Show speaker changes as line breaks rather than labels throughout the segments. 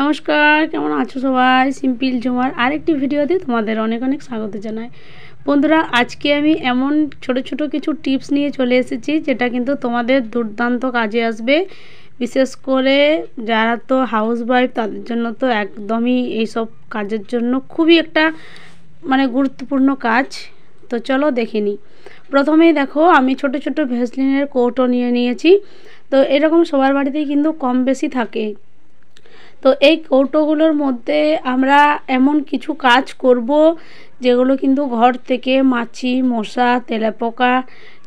নমস্কার, কেমন আছো সবাই? সিম্পল ঝুমার আরেকটি ভিডিওতে তোমাদের অনেক অনেক স্বাগত জানাই। বন্ধুরা, আজকে আমি এমন ছোট ছোট কিছু টিপস নিয়ে চলে এসেছি যেটা কিন্তু তোমাদের দুর্দান্ত কাজে আসবে। বিশেষ করে যারা তো হাউসওয়াইফ তাদের জন্য তো একদমই এইসব কাজের জন্য খুবই একটা গুরুত্বপূর্ণ কাজ। তো চলো দেখে নিই। প্রথমেই দেখো, আমি ছোট ছোট ভ্যাসলিনের কৌটো নিয়ে নিয়েছি। তো এরকম সবার বাড়িতেই কিন্তু কম বেশি থাকে। তো এই কৌটোগুলোর মধ্যে আমরা এমন কিছু কাজ করব যেগুলো কিন্তু ঘর থেকে মাছি, মশা, তেলাপোকা,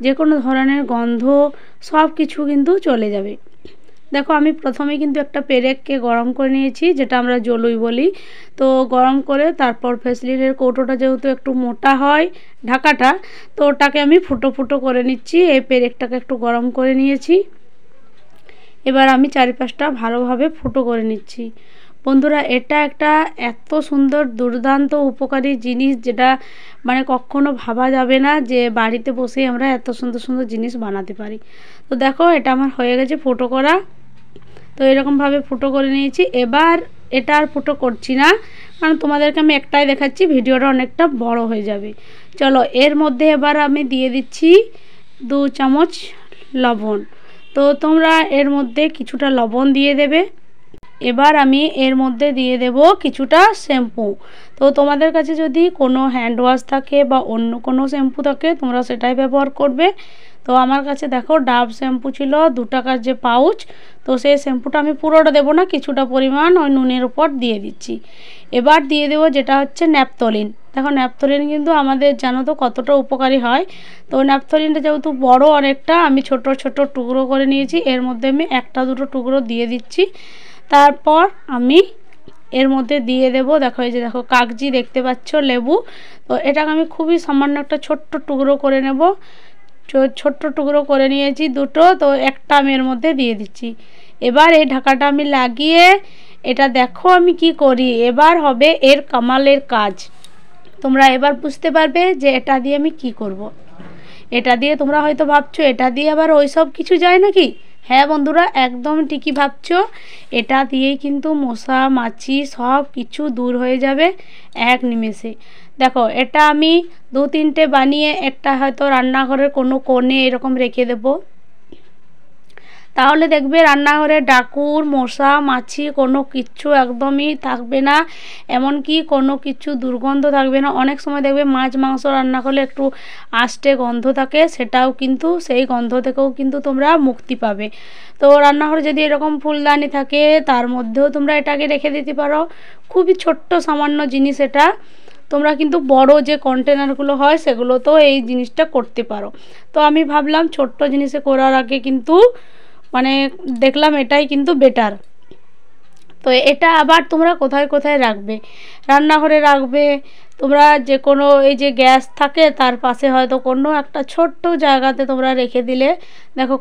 যে কোনো ধরনের গন্ধ সব কিছু কিন্তু চলে যাবে। দেখো, আমি প্রথমে কিন্তু একটা পেরেককে গরম করে নিয়েছি, যেটা আমরা জলুই বলি। তো গরম করে তারপর ভ্যাসলিনের কৌটোটা যেহেতু একটু মোটা হয় ঢাকাটা, তো ওটাকে আমি ফুটো ফুটো করে নিচ্ছি। এই পেরেকটাকে একটু গরম করে নিয়েছি। এবার আমি চারিপাশটা ভালোভাবে ফুটো করে নিচ্ছি। বন্ধুরা, এটা একটা এত সুন্দর দুর্দান্ত উপকারী জিনিস, যেটা কখনো ভাবা যাবে না যে বাড়িতে বসেই আমরা এত সুন্দর সুন্দর জিনিস বানাতে পারি। তো দেখো, এটা আমার হয়ে গেছে ফুটো করা। তো এরকমভাবে ফুটো করে নিয়েছি। এবার এটা আর ফুটো করছি না, কারণ তোমাদেরকে আমি একটাই দেখাচ্ছি, ভিডিওটা অনেকটা বড় হয়ে যাবে। চলো, এর মধ্যে এবার আমি দিয়ে দিচ্ছি 2 চামচ লবণ। তো তোমরা এর মধ্যে কিছুটা লবণ দিয়ে দেবে। এবার আমি এর মধ্যে দিয়ে দেব কিছুটা শ্যাম্পু। তো তোমাদের কাছে যদি কোনো হ্যান্ড ওয়াশ থাকে বা অন্য কোনো শ্যাম্পু থাকে, তোমরা সেটাই ব্যবহার করবে। তো আমার কাছে দেখো ডাব শ্যাম্পু ছিল 2 টাকার যে পাউচ। তো সেই শ্যাম্পুটা আমি পুরোটা দেবো না, কিছুটা পরিমাণ ওই নুনের উপর দিয়ে দিচ্ছি। এবার দিয়ে দেবো যেটা হচ্ছে ন্যাপথলিন। দেখো, ন্যাপথলিন কিন্তু আমাদের জানো তো কতটা উপকারী হয়। তো ন্যাপথলিনটা যেহেতু বড় অনেকটা, আমি ছোট ছোট টুকরো করে নিয়েছি। এর মধ্যে আমি 1-2 টুকরো দিয়ে দিচ্ছি। তারপর আমি এর মধ্যে দিয়ে দেব, দেখো এই যে দেখো কাগজি দেখতে পাচ্ছ, লেবু। তো এটাকে আমি খুবই সামান্য একটা ছোট্ট টুকরো করে নেব। ছোট্ট টুকরো করে নিয়েছি 2টো। তো একটা আমি এর মধ্যে দিয়ে দিচ্ছি। এবার এই ঢাকাটা আমি লাগিয়ে, এটা দেখো আমি কি করি। এবার হবে এর কামালের কাজ। তোমরা এবার বুঝতে পারবে যে এটা দিয়ে আমি কি করব। এটা দিয়ে তোমরা হয়তো ভাবছো এটা দিয়ে আবার ওই সব কিছু যায় নাকি। হ্যাঁ বন্ধুরা, একদম ঠিকই ভাবছো। এটা দিয়েই কিন্তু মশা, মাছি সব কিছু দূর হয়ে যাবে এক নিমেষে। দেখো, এটা আমি 2-3টে বানিয়ে একটা হয়তো রান্নাঘরের কোনো কোণে এরকম রেখে দেবো। তাহলে দেখবে রান্নাঘরে ডাকুর, মশা, মাছি কোনো কিচ্ছু একদমই থাকবে না। এমনকি কোনো কিছু দুর্গন্ধ থাকবে না। অনেক সময় দেখবে মাছ মাংস রান্না করলে একটু আষ্টে গন্ধ থাকে, সেটাও কিন্তু সেই গন্ধ থেকেও কিন্তু তোমরা মুক্তি পাবে। তো রান্নাঘরে যদি এরকম ফুলদানি থাকে, তার মধ্যেও তোমরা এটাকে রেখে দিতে পারো। খুবই ছোট্ট সামান্য জিনিস এটা। তোমরা কিন্তু বড় যে কন্টেনারগুলো হয় সেগুলোতেও এই জিনিসটা করতে পারো। তো আমি ভাবলাম ছোট্ট জিনিসে করার আগে কিন্তু দেখলাম এটাই কিন্তু বেটার। তো এটা আবার তোমরা কোথায় কোথায় রাখবে? রান্নাঘরে রাখবে। তোমরা যে কোনো এই যে গ্যাস থাকে তার পাশে হয়তো কোনো একটা ছোট্ট জায়গাতে তোমরা রেখে দিলে, দেখো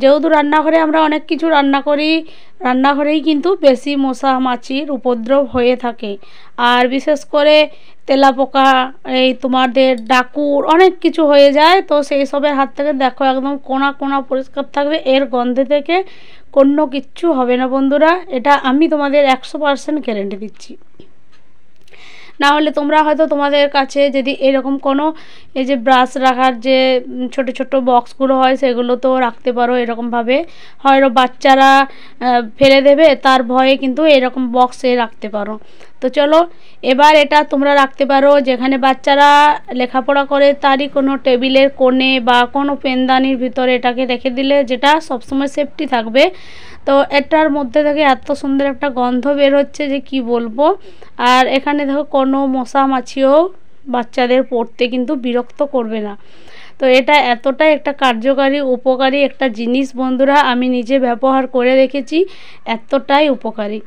যেহেতু রান্নাঘরে আমরা অনেক কিছু রান্না করি, রান্নাঘরেই কিন্তু বেশি মশা মাছির উপদ্রব হয়ে থাকে। আর বিশেষ করে তেলাপোকা, এই তোমাদের ডাকুর অনেক কিছু হয়ে যায়। তো সেই সবের হাত থেকে দেখো একদম কোনা কোনা পরিষ্কার থাকবে। এর গন্ধে থেকে কোনো কিচ্ছু হবে না বন্ধুরা, এটা আমি তোমাদের 100% গ্যারেন্টি দিচ্ছি। না হলে তোমরা হয়তো তোমাদের কাছে যদি এরকম কোনো এই যে ব্রাশ রাখার যে ছোট ছোট বক্সগুলো হয় সেগুলো তো রাখতে পারো এরকমভাবে। হয়তো বাচ্চারা ফেলে দেবে, তার ভয়ে কিন্তু এরকম বক্সে রাখতে পারো। তো চলো, এবার এটা তোমরা রাখতে পারো যেখানে বাচ্চারা লেখাপড়া করে, তারই কোনো টেবিলের কোণে বা কোনো পেনদানির ভিতরে এটাকে রেখে দিলে, যেটা সবসময় সেফটি থাকবে। তো এটার মধ্যে থেকে এত সুন্দর একটা গন্ধ বের হচ্ছে যে কি বলবো। আর এখানে দেখো কোনো মশা মাছিও বাচ্চাদের পড়তে কিন্তু বিরক্ত করবে না। তো এটা এতটাই একটা কার্যকারী উপকারী একটা জিনিস বন্ধুরা, আমি নিজে ব্যবহার করে দেখেছি, এতটাই উপকারী।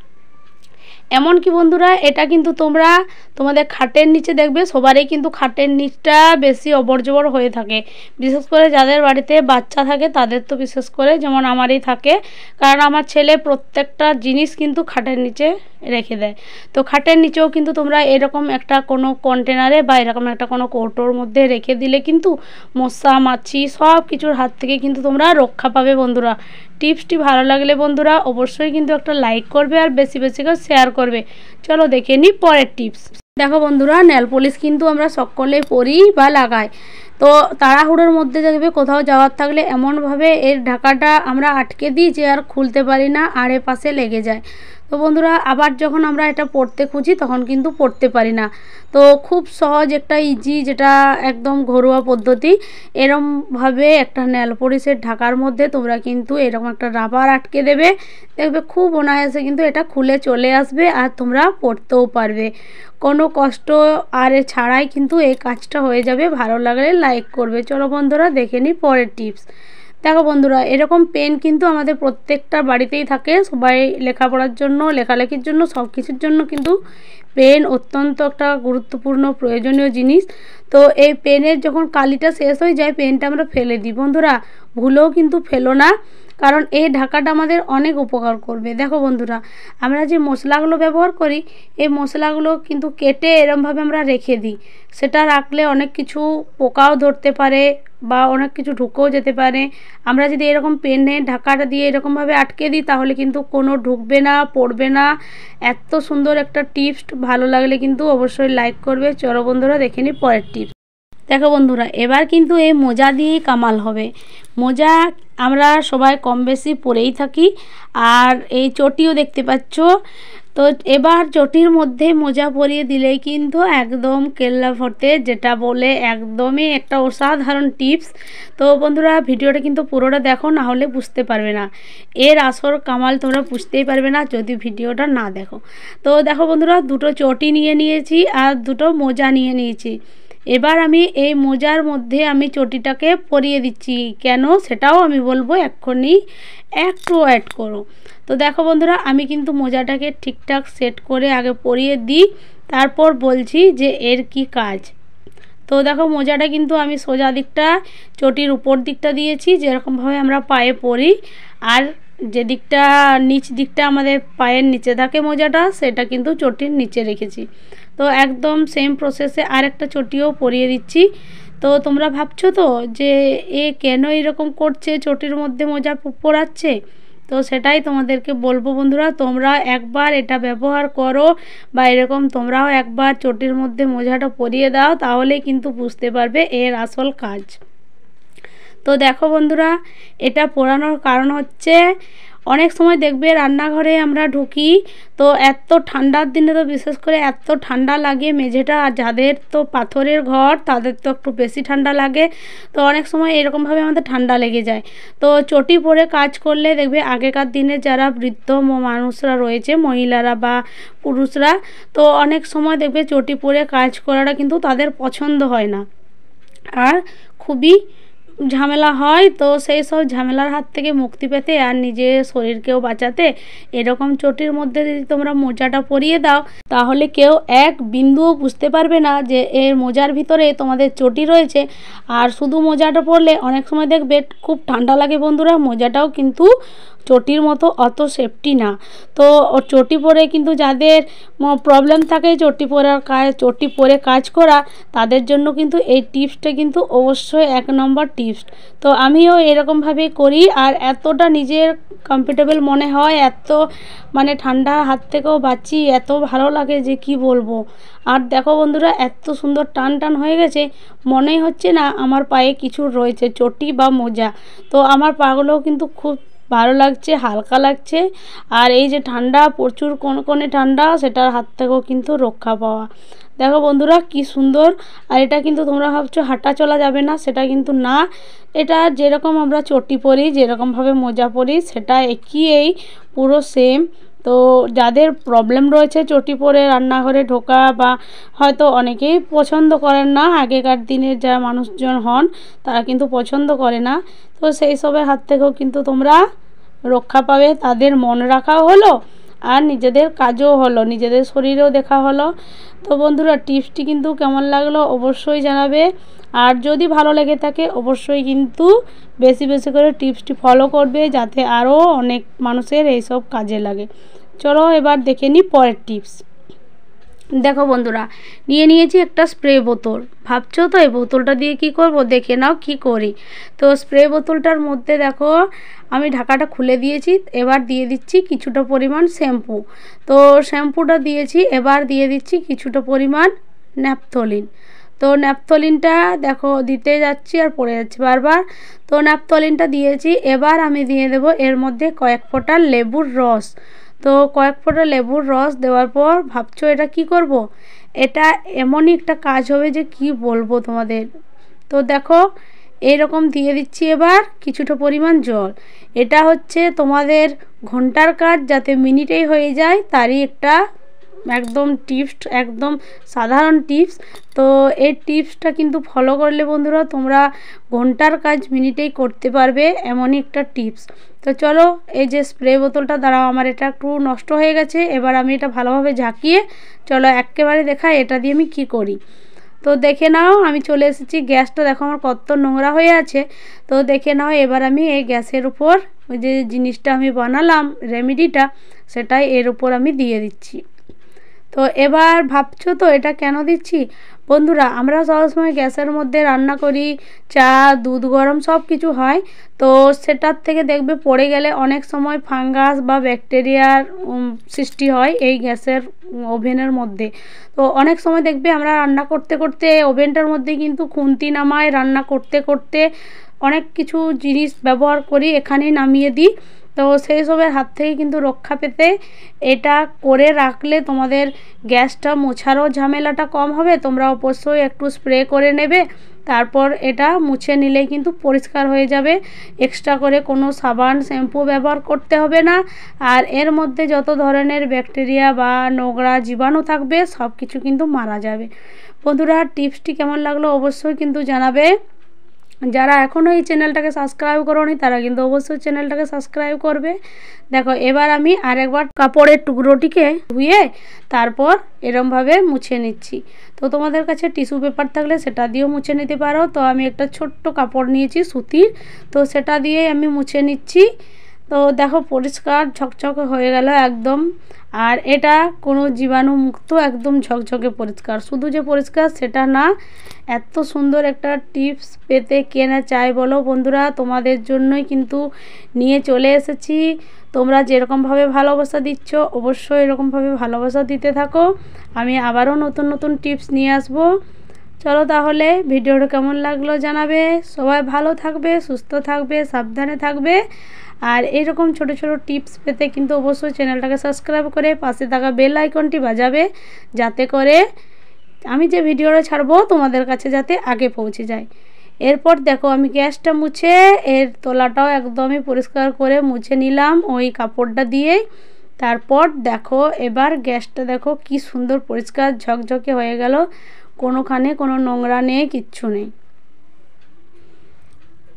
এমনকি বন্ধুরা, এটা কিন্তু তোমরা তোমাদের খাটের নিচে দেখবে সবারই কিন্তু খাটের নিচটা বেশি অবর্জবর হয়ে থাকে। বিশেষ করে যাদের বাড়িতে বাচ্চা থাকে তাদের তো বিশেষ করে, যেমন আমারই থাকে। কারণ আমার ছেলে প্রত্যেকটা জিনিস কিন্তু খাটের নিচে রেখে দেয়। তো খাটের নিচেও কিন্তু তোমরা এরকম একটা কোনো কন্টেনারে বা এরকম একটা কোনো কৌটোর মধ্যে রেখে দিলে কিন্তু মশা মাছি সব কিছুর হাত থেকে কিন্তু তোমরা রক্ষা পাবে বন্ধুরা। টিপসটি ভালো লাগলে বন্ধুরা অবশ্যই কিন্তু একটা লাইক করবে আর বেশি বেশি করে শেয়ার করবে। চলো দেখে নিই পরের টিপস। দেখো বন্ধুরা, নেল পলিশ কিন্তু আমরা সকলেই পরি বা লাগাই। তো তাড়াহুড়োর মধ্যে দেখবে কোথাও যাওয়ার থাকলে এমনভাবে এর ঢাকাটা আমরা আটকে দিই যে আর খুলতে পারি না, আড়ে পাশে লেগে যায়। তো বন্ধুরা, আবার যখন আমরা এটা পড়তে খুঁজি তখন কিন্তু পড়তে পারি না। তো খুব সহজ একটা ইজি, যেটা একদম ঘরোয়া পদ্ধতি, এরমভাবে একটা নেল পলিশের ঢাকার মধ্যে তোমরা কিন্তু এরকম একটা রাবার আটকে দেবে, দেখবে খুব অনায়াসে কিন্তু এটা খুলে চলে আসবে আর তোমরা পড়তেও পারবে, কোনো কষ্ট আর ছাড়াই কিন্তু এই কাজটা হয়ে যাবে। ভালো লাগলে লাইক করবে। চলো বন্ধুরা দেখে নিই পরের টিপস। দেখো বন্ধুরা, এরকম পেন কিন্তু আমাদের প্রত্যেকটা বাড়িতেই থাকে। সবাই লেখাপড়ার জন্য, লেখালেখির জন্য, সব কিছুর জন্য কিন্তু পেন অত্যন্ত একটা গুরুত্বপূর্ণ প্রয়োজনীয় জিনিস। তো এই পেনের যখন কালিটা শেষ হয়ে যায় পেনটা আমরা ফেলে দিই। বন্ধুরা ভুলেও কিন্তু ফেলো না, কারণ এই ঢাকাটা আমাদের অনেক উপকার করবে। দেখো বন্ধুরা, আমরা যে মশলাগুলো ব্যবহার করি এই মশলাগুলো কিন্তু কেটে এরমভাবে আমরা রেখে দিই। সেটা রাখলে অনেক কিছু পোকাও ধরতে পারে বা অনেক কিছু ঢুকেও যেতে পারে। আমরা যদি এরকম পেনে ঢাকাটা দিয়ে এরকমভাবে আটকে দিই তাহলে কিন্তু কোনো ঢুকবে না, পড়বে না। এত সুন্দর একটা টিপস, ভালো লাগলে কিন্তু অবশ্যই লাইক করবে। চলো বন্ধুরা দেখে নিই পরের টিপস। দেখো বন্ধুরা, এবার কিন্তু এই মোজা দিয়েই কামাল হবে। মোজা আমরা সবাই কম বেশি পরেই থাকি, আর এই চটিও দেখতে পাচ্ছ। তো এবার চটির মধ্যে মোজা পরিয়ে দিলেই কিন্তু একদম কেল্লা ফতে, যেটা বলে একদমই একটা অসাধারণ টিপস। তো বন্ধুরা ভিডিওটা কিন্তু পুরোটা দেখো, না হলে বুঝতে পারবে না এর আসল কামাল, তোমরা বুঝতেই পারবে না যদি ভিডিওটা না দেখো। তো দেখো বন্ধুরা, দুটো চটি নিয়ে নিয়েছি আর দুটো মোজা নিয়ে নিয়েছি। এবার আমি এই মোজার মধ্যে আমি চটিটাকে পরিয়ে দিচ্ছি, কেন সেটাও আমি বলবো এক্ষুনি, একটু ওয়েট করো। তো দেখো বন্ধুরা, আমি কিন্তু মোজাটাকে ঠিকঠাক সেট করে আগে পরিয়ে দিই, তারপর বলছি যে এর কি কাজ। তো দেখো মোজাটা কিন্তু আমি সোজা দিকটা চটির উপর দিকটা দিয়েছি, যেরকমভাবে আমরা পায়ে পরি, আর যে দিকটা নিচ দিকটা আমাদের পায়ের নিচে থাকে মোজাটা, সেটা কিন্তু চটির নিচে রেখেছি। তো একদম সেম প্রসেসে আরেকটা চটিও পরিয়ে দিচ্ছি। তো তোমরা ভাবছো তো যে এ কেন এরকম করছে, চটির মধ্যে মোজা পরাচ্ছে? তো সেটাই তোমাদেরকে বলবো বন্ধুরা, তোমরা একবার এটা ব্যবহার করো বা এরকম তোমরাও একবার চটির মধ্যে মোজাটা পরিয়ে দাও, তাহলেই কিন্তু বুঝতে পারবে এর আসল কাজ। তো দেখো বন্ধুরা, এটা পরানোর কারণ হচ্ছে, অনেক সময় দেখবে রান্নাঘরে আমরা ঢুকি, তো এত ঠান্ডার দিনে তো বিশেষ করে এত ঠান্ডা লাগে মেঝেটা, আর যাদের তো পাথরের ঘর তাদের তো একটু বেশি ঠান্ডা লাগে। তো অনেক সময় এরকমভাবে আমাদের ঠান্ডা লেগে যায়। তো চটি পরে কাজ করলে দেখবে আগেকার দিনে যারা বৃদ্ধ মানুষরা রয়েছে, মহিলারা বা পুরুষরা, তো অনেক সময় দেখবে চটি পরে কাজ করাটা কিন্তু তাদের পছন্দ হয় না, আর খুবই ঝামেলা হয়। তো সেই সব ঝামেলার হাত থেকে মুক্তি পেতে আর নিজের শরীরকেও বাঁচাতে এরকম চটির মধ্যে যদি তোমরা মোজাটা পরিয়ে দাও, তাহলে কেউ এক বিন্দুও বুঝতে পারবে না যে এর মোজার ভিতরে তোমাদের চটি রয়েছে। আর শুধু মোজাটা পরলে অনেক সময় দেখবে খুব ঠান্ডা লাগে বন্ধুরা, মোজাটাও কিন্তু চটির মতো অত সেফটি না। তো চটি পরে কিন্তু যাদের প্রবলেম থাকে চটি পরে কাজ করা, তাদের জন্য কিন্তু এই টিপসটা কিন্তু অবশ্যই এক নম্বর টিপস। তো আমিও এরকমভাবে করি, আর এতটা নিজের কমফর্টেবল মনে হয়, এত মানে ঠান্ডার হাত থেকেও বাঁচি, এত ভালো লাগে যে কি বলবো। আর দেখো বন্ধুরা, এত সুন্দর টান টান হয়ে গেছে, মনেই হচ্ছে না আমার পায়ে কিছু রয়েছে, চটি বা মোজা। তো আমার পাগুলোও কিন্তু খুব ভালো লাগছে, হালকা লাগছে। আর এই যে ঠান্ডা, প্রচুর কনকনে ঠান্ডা, সেটার হাত থেকেও কিন্তু রক্ষা পাওয়া। দেখো বন্ধুরা কি সুন্দর। আর এটা কিন্তু তোমরা ভাবছো হাঁটা চলা যাবে না, সেটা কিন্তু না। এটা যেরকম আমরা চটি পরি, যেরকমভাবে মোজা পরি, সেটা একই পুরো সেম। তো যাদের প্রবলেম রয়েছে চটি পরে রান্নাঘরে ঢোকা, বা হয়তো অনেকেই পছন্দ করেন না, আগেকার দিনের যারা মানুষজন হন তারা কিন্তু পছন্দ করে না, তো সেই সবের হাত থেকেও কিন্তু তোমরা রক্ষা পাবে। তাদের মন রাখাও হলো আর নিজেদের কাজও হলো, নিজেদের শরীরেও দেখা হলো। তো বন্ধুরা টিপসটি কিন্তু কেমন লাগলো অবশ্যই জানাবে, আর যদি ভালো লেগে থাকে অবশ্যই কিন্তু বেশি বেশি করে টিপসটি ফলো করবে, যাতে আরও অনেক মানুষের এইসব কাজে লাগে। চলো এবার দেখে নিই পরের টিপস। দেখো বন্ধুরা, নিয়ে নিয়েছি একটা স্প্রে বোতল। ভাবছো তো এই বোতলটা দিয়ে কি করব, দেখে নাও কি করি। তো স্প্রে বোতলটার মধ্যে দেখো আমি ঢাকাটা খুলে দিয়েছি। এবার দিয়ে দিচ্ছি কিছুটা পরিমাণ শ্যাম্পু। তো শ্যাম্পুটা দিয়েছি, এবার দিয়ে দিচ্ছি কিছুটা পরিমাণ ন্যাপথলিন। তো ন্যাপথলিনটা দেখো দিতে যাচ্ছি আর পড়ে যাচ্ছে বারবার। তো ন্যাপথলিনটা দিয়েছি, এবার আমি দিয়ে দেব এর মধ্যে কয়েক ফোঁটা লেবুর রস। তো কয়েক ফোঁটা লেবুর রস দেওয়ার পর ভাবছো এটা কি করব, এটা এমনই একটা কাজ হবে যে কি বলবো তোমাদের। তো দেখো এইরকম দিয়ে দিচ্ছি এবার কিছুটা পরিমাণ জল। এটা হচ্ছে তোমাদের ঘন্টার কাজ যাতে মিনিটেই হয়ে যায়, তারই একটা একদম টিপস, একদম সাধারণ টিপস। তো এই টিপসটা কিন্তু ফলো করলে বন্ধুরা তোমরা ঘন্টার কাজ মিনিটেই করতে পারবে, এমনই একটা টিপস। তো চলো, এই যে স্প্রে বোতলটা, দাঁড়াও আমার এটা একটু নষ্ট হয়ে গেছে, এবার আমি এটা ভালোভাবে ঝাঁকিয়ে চলো একেবারে দেখাই এটা দিয়ে আমি কী করি। তো দেখে নাও আমি চলে এসেছি, গ্যাসটা দেখো আমার কত নোংরা হয়ে আছে। তো দেখে নাও এবার আমি এই গ্যাসের উপর ওই যে জিনিসটা আমি বানালাম রেমেডিটা, সেটাই এর উপর আমি দিয়ে দিচ্ছি। তো এবার ভাবছো তো এটা কেন দিচ্ছি বন্ধুরা, আমরা সবসময় গ্যাসের মধ্যে রান্না করি, চা দুধ গরম সব কিছু হয়। তো সেটার থেকে দেখবে পড়ে গেলে অনেক সময় ফাঙ্গাস বা ব্যাকটেরিয়ার সৃষ্টি হয় এই গ্যাসের ওভেনের মধ্যে। তো অনেক সময় দেখবে আমরা রান্না করতে করতে ওভেনটার মধ্যে কিন্তু খুন্তি নামায়, রান্না করতে করতে অনেক কিছু জিনিস ব্যবহার করি, এখানেই নামিয়ে দিই। তো সেই সবের হাত থেকে কিন্তু রক্ষা পেতে এটা করে রাখলে তোমাদের গ্যাসটা মোছারও ঝামেলাটা কম হবে। তোমরা অবশ্যই একটু স্প্রে করে নেবে, তারপর এটা মুছে নিলেই কিন্তু পরিষ্কার হয়ে যাবে। এক্সট্রা করে কোনো সাবান শ্যাম্পু ব্যবহার করতে হবে না। আর এর মধ্যে যত ধরনের ব্যাকটেরিয়া বা নোংরা জীবাণু থাকবে সব কিছু কিন্তু মারা যাবে। বন্ধুরা টিপসটি কেমন লাগলো অবশ্যই কিন্তু জানাবে। যারা এখনও এই চ্যানেলটাকে সাবস্ক্রাইব করোনি তারা কিন্তু অবশ্যই চ্যানেলটাকে সাবস্ক্রাইব করবে। দেখো এবার আমি আরেকবার কাপড়ের টুকরোটিকে ধুয়ে তারপর এরমভাবে মুছে নিচ্ছি। তো তোমাদের কাছে টিস্যু পেপার থাকলে সেটা দিয়েও মুছে নিতে পারো। তো আমি একটা ছোট্ট কাপড় নিয়েছি সুতির, তো সেটা দিয়ে আমি মুছে নিচ্ছি। তো দেখো পরিষ্কার ঝকঝকে হয়ে গেল একদম। আর এটা কোনো জীবাণুমুক্ত, একদম ঝকঝকে পরিষ্কার। শুধু যে পরিষ্কার সেটা না, এত সুন্দর একটা টিপস পেতে কে না চায় বলো বন্ধুরা, তোমাদের জন্যই কিন্তু নিয়ে চলে এসেছি। তোমরা যেরকমভাবে ভালোবাসা দিচ্ছ অবশ্যই এরকমভাবে ভালোবাসা দিতে থাকো। আমি আবারও নতুন নতুন টিপস নিয়ে আসবো। চলো তাহলে ভিডিওটা কেমন লাগলো জানাবে। সবাই ভালো থাকবে, সুস্থ থাকবে, সাবধানে থাকবে। আর এরকম ছোট ছোট টিপস পেতে কিন্তু অবশ্যই চ্যানেলটাকে সাবস্ক্রাইব করে পাশে থাকা বেল আইকনটি বাজাবে, যাতে করে আমি যে ভিডিওটা ছাড়বো তোমাদের কাছে যাতে আগে পৌঁছে যায়। এরপর দেখো আমি গ্যাসটা মুছে এর তলাটাও একদমই পরিষ্কার করে মুছে নিলাম ওই কাপড়টা দিয়ে। তারপর দেখো এবার গ্যাসটা দেখো কি সুন্দর পরিষ্কার ঝকঝকে হয়ে গেল, কোনোখানে কোনো নোংরা নেই, কিচ্ছু নেই।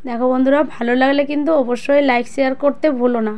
দেখো বন্ধুরা ভালো লাগলে কিন্তু অবশ্যই লাইক শেয়ার করতে ভুলো না।